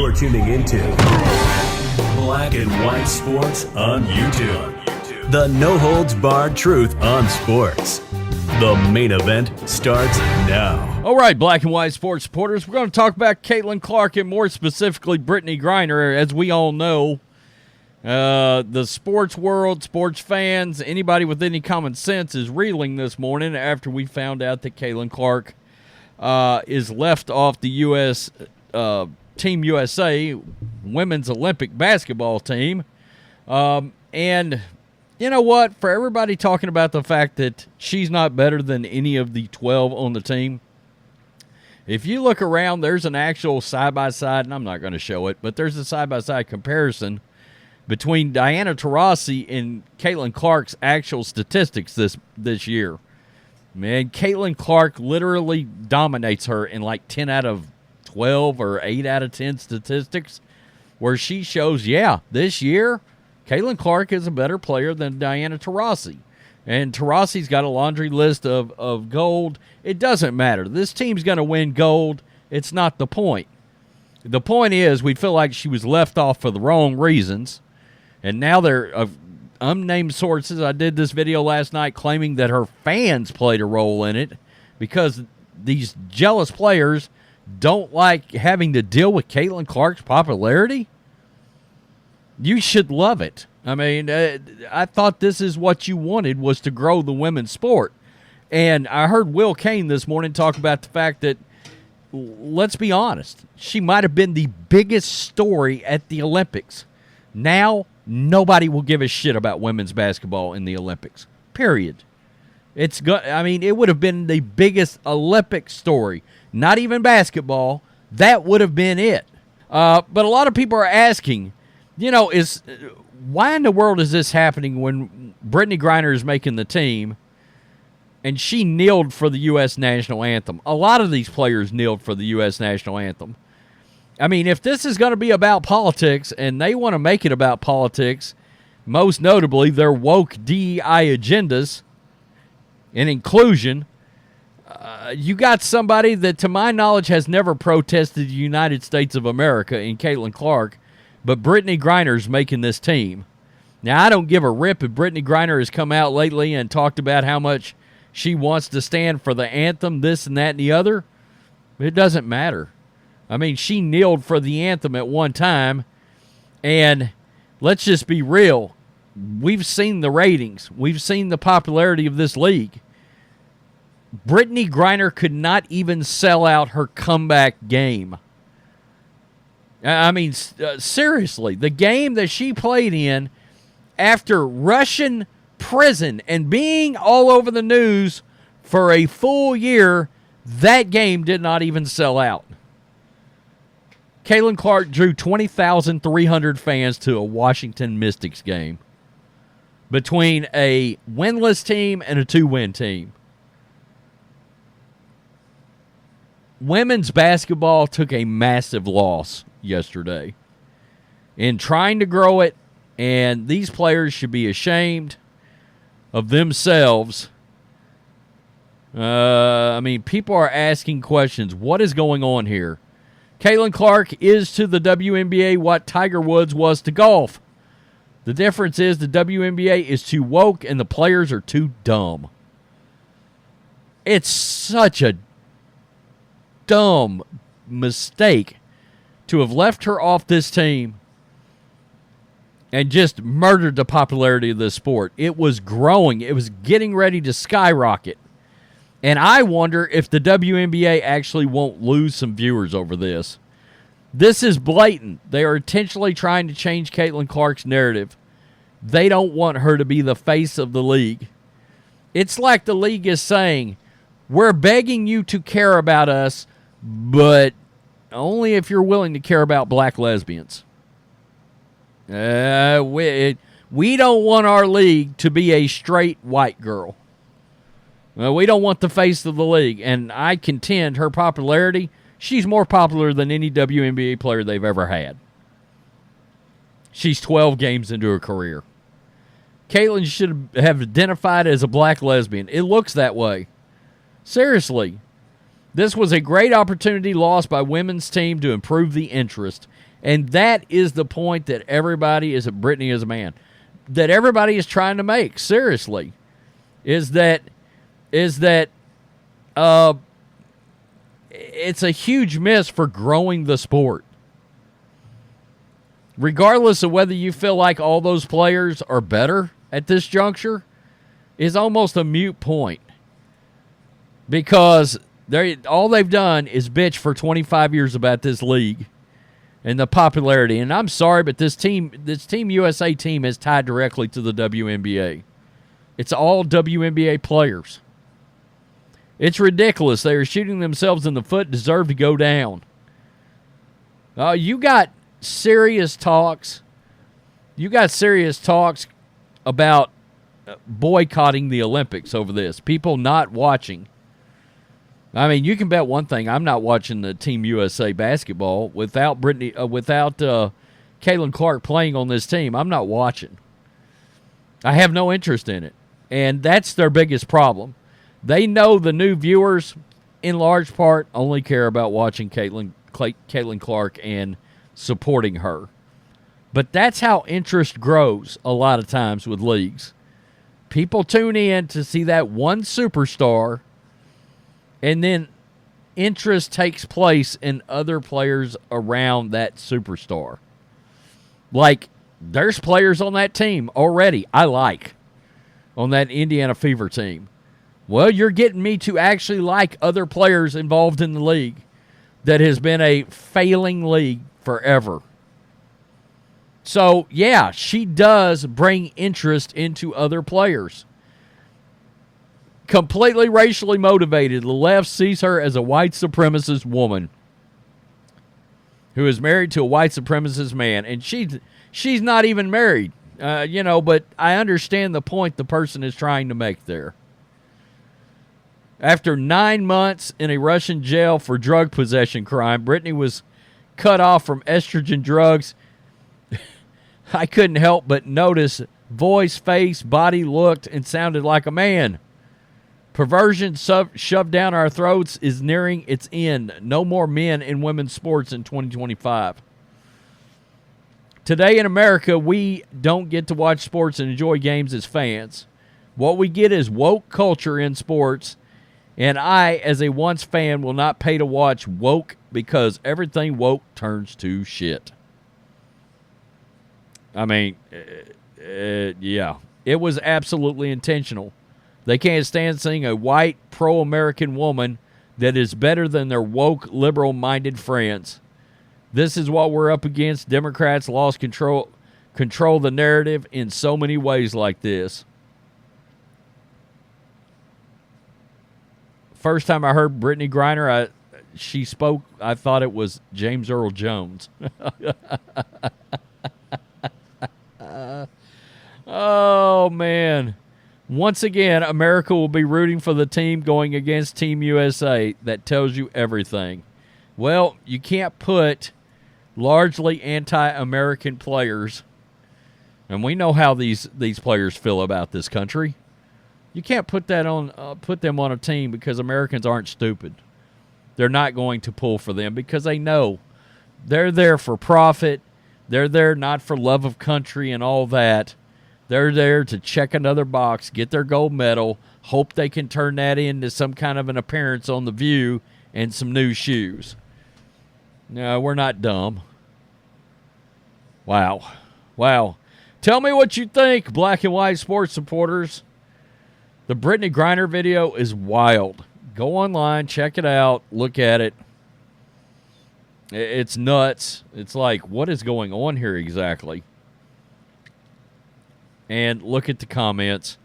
You're tuning into Black and White Sports on YouTube. The no-holds-barred truth on sports. The main event starts now. All right, Black and White Sports supporters, we're going to talk about Caitlin Clark and more specifically Brittney Griner. As we all know, the sports world, sports fans, anybody with any common sense is reeling this morning after we found out that Caitlin Clark is left off the U.S. Team USA women's Olympic basketball team. And you know what? For everybody talking about the fact that she's not better than any of the 12 on the team, if you look around, there's an actual side-by-side, and I'm not going to show it, but there's a side-by-side comparison between Diana Taurasi and Caitlin Clark's actual statistics this year. Man, Caitlin Clark literally dominates her in like 10 out of 12 or 8 out of 10 statistics, where she shows, this year, Caitlin Clark is a better player than Diana Taurasi. And Taurasi's got a laundry list of gold. It doesn't matter. This team's going to win gold. It's not the point. The point is we feel like she was left off for the wrong reasons. And now they're unnamed sources. I did this video last night claiming that her fans played a role in it because these jealous players don't like having to deal with Caitlin Clark's popularity. You should love it. I mean, I thought this is what you wanted, was to grow the women's sport. And I heard Will Kane this morning talk about the fact that, let's be honest, she might have been the biggest story at the Olympics. Now, nobody will give a shit about women's basketball in the Olympics, period. It would have been the biggest Olympic story. Not even basketball. That would have been it. But a lot of people are asking, why in the world is this happening when Brittney Griner is making the team and she kneeled for the U.S. national anthem? A lot of these players kneeled for the U.S. national anthem. I mean, if this is going to be about politics and they want to make it about politics, most notably their woke DEI agendas and inclusion, you got somebody that, to my knowledge, has never protested the United States of America in Caitlin Clark, but Brittney Griner's making this team. Now, I don't give a rip if Brittney Griner has come out lately and talked about how much she wants to stand for the anthem, this and that and the other. It doesn't matter. I mean, she kneeled for the anthem at one time, and let's just be real. We've seen the ratings. We've seen the popularity of this league. Brittney Griner could not even sell out her comeback game. I mean, seriously, the game that she played in after Russian prison and being all over the news for a full year, that game did not even sell out. Caitlin Clark drew 20,300 fans to a Washington Mystics game between a winless team and a 2-win team. Women's basketball took a massive loss yesterday in trying to grow it, and these players should be ashamed of themselves. People are asking questions. What is going on here? Caitlin Clark is to the WNBA what Tiger Woods was to golf. The difference is the WNBA is too woke and the players are too dumb. It's such a dumb mistake to have left her off this team and just murdered the popularity of this sport. It was growing. It was getting ready to skyrocket. And I wonder if the WNBA actually won't lose some viewers over this. This is blatant. They are intentionally trying to change Caitlin Clark's narrative. They don't want her to be the face of the league. It's like the league is saying, we're begging you to care about us, but only if you're willing to care about black lesbians. We don't want our league to be a straight white girl. We don't want the face of the league. And I contend her popularity, she's more popular than any WNBA player they've ever had. She's 12 games into her career. Caitlin should have identified as a black lesbian. It looks that way. Seriously. This was a great opportunity lost by women's team to improve the interest. And that is the point that everybody is, Brittney is a man, that everybody is trying to make, seriously, is that it's a huge miss for growing the sport. Regardless of whether you feel like all those players are better at this juncture, is almost a moot point. Because all they've done is bitch for 25 years about this league and the popularity. And I'm sorry, but this Team USA team is tied directly to the WNBA. It's all WNBA players. It's ridiculous. They are shooting themselves in the foot, deserve to go down. You got serious talks. You got serious talks about boycotting the Olympics over this. People not watching. I mean, you can bet one thing. I'm not watching the Team USA basketball without Caitlin Clark playing on this team. I'm not watching. I have no interest in it. And that's their biggest problem. They know the new viewers, in large part, only care about watching Caitlin Clark and supporting her. But that's how interest grows a lot of times with leagues. People tune in to see that one superstar, and then interest takes place in other players around that superstar. Like, there's players on that team already I like, on that Indiana Fever team. Well, you're getting me to actually like other players involved in the league that has been a failing league forever. So, yeah, she does bring interest into other players. Completely racially motivated, the left sees her as a white supremacist woman who is married to a white supremacist man. And she's not even married, but I understand the point the person is trying to make there. After 9 months in a Russian jail for drug possession crime, Brittney was cut off from estrogen drugs. I couldn't help but notice voice, face, body looked and sounded like a man. Perversion shoved down our throats is nearing its end. No more men in women's sports in 2025. Today in America, we don't get to watch sports and enjoy games as fans. What we get is woke culture in sports, and I, as a once fan, will not pay to watch woke because everything woke turns to shit. I mean, yeah, it was absolutely intentional. They can't stand seeing a white, pro-American woman that is better than their woke, liberal-minded friends. This is what we're up against. Democrats lost control the narrative in so many ways like this. First time I heard Brittney Griner, she spoke, I thought it was James Earl Jones. Oh, man. Once again, America will be rooting for the team going against Team USA. That tells you everything. Well, you can't put largely anti-American players, and we know how these players feel about this country. You can't put them on a team because Americans aren't stupid. They're not going to pull for them because they know they're there for profit. They're there not for love of country and all that. They're there to check another box, get their gold medal, hope they can turn that into some kind of an appearance on The View and some new shoes. No, we're not dumb. Wow. Tell me what you think, black and white sports supporters. The Brittney Griner video is wild. Go online, check it out, look at it. It's nuts. It's like, what is going on here exactly? And look at the comments.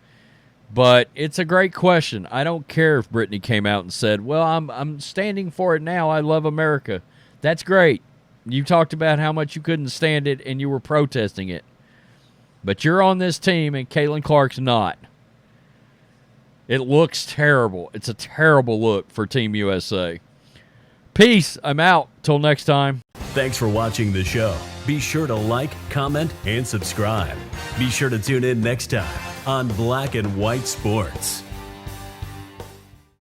But it's a great question. I don't care if Brittney came out and said, well, I'm standing for it now. I love America. That's great. You talked about how much you couldn't stand it and you were protesting it. But you're on this team and Caitlin Clark's not. It looks terrible. It's a terrible look for Team USA. Peace. I'm out. Till next time. Thanks for watching the show. Be sure to like, comment, and subscribe. Be sure to tune in next time on Black and White Sports.